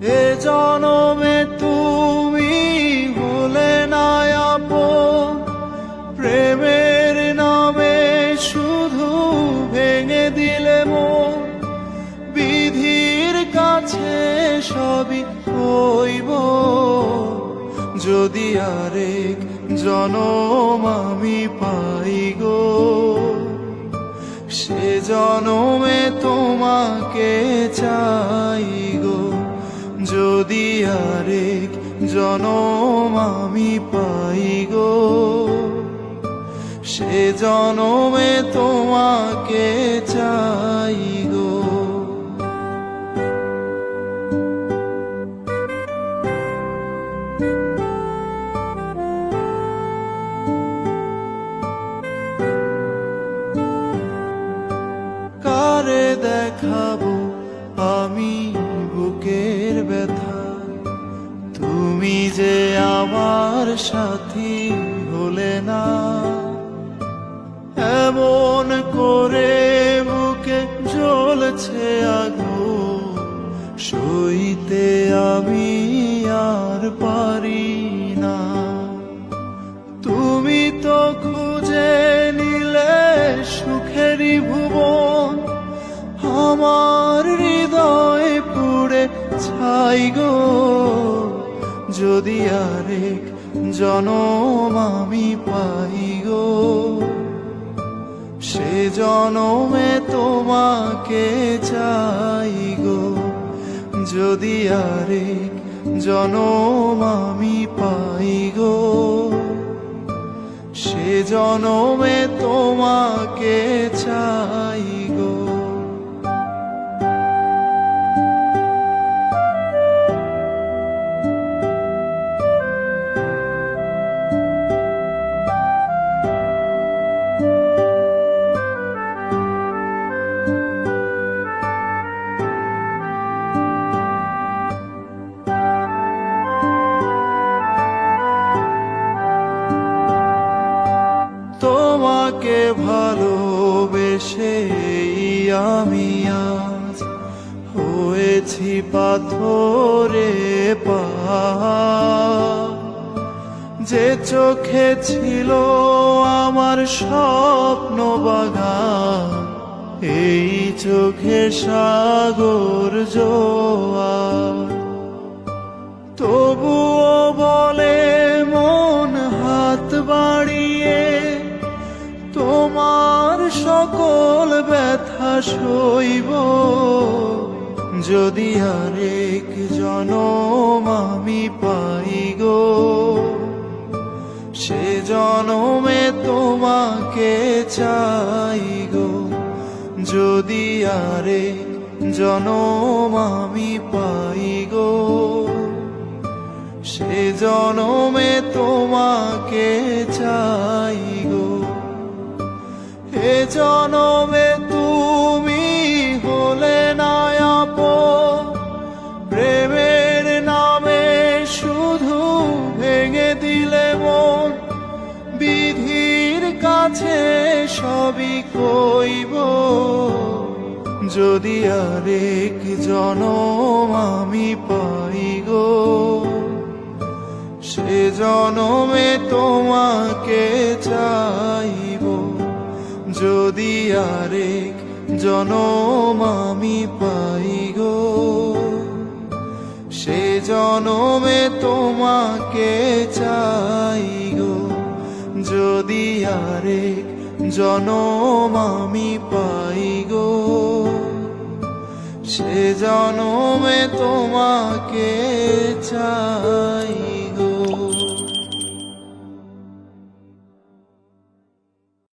এ জনমে তুমি হলে না আপন, প্রেমের নামে শুধু ভেঙে দিলে মন। বিধির কাছে সবই হইব, যদি আরেক জনম আমি পাই গো। সে জনমে তোমাকে চাই গো, যদি আরেক জনম আমি পাই গো। সে জনমে তোমাকে চাই গো। কারে দেখাবো আমি বুকের ব্যথা, তুমি যে আমার সাথী হলে না। এমন করে বুকে জ্বলছে আগুন, সইতে আমি আর পারি না। তুমি তো খুঁজে নিলে সুখেরই ভুবন, আমার হৃদয় পুড়ে ছাই গো। যদি আরেক জনম আমি পাই গো, সে জনমে তোমাকে চাই গো। যদি আরেক জনম আমি পাই গো, সে জনমে তোমাকে চাই গো। তোমাকে ভালোবেসে আমি আজ হয়েছি পাথরে পাহাড়। যে চোখে ছিল আমার স্বপ্ন বাগান, এই চোখে সাগর জোয়ার। তবুও বলে মন হাত বাড়িয়ে, তোমার সকল ব্যথা সইব। যদি আরেক জনম আমি পাই গো, সে জনমে তোমাকে চাই গো। যদি আরেক জনম আমি পাই গো, সে জনমে তোমাকে চাই গো। এ জনমে তুমি হলে না আপন, প্রেমের নামে শুধু ভেঙে দিলে মন। বিধির কাছে সবই কইব, যদি আরেক জনম আমি পাই গো। সে জনমে তোমাকে চাইব, যদি আরেক জনম আমি পাই গো। সে জনমে তোমাকে চাই গো, যদি আরেক জনম আমি পাই গো। সে জনমে তোমাকে চাই।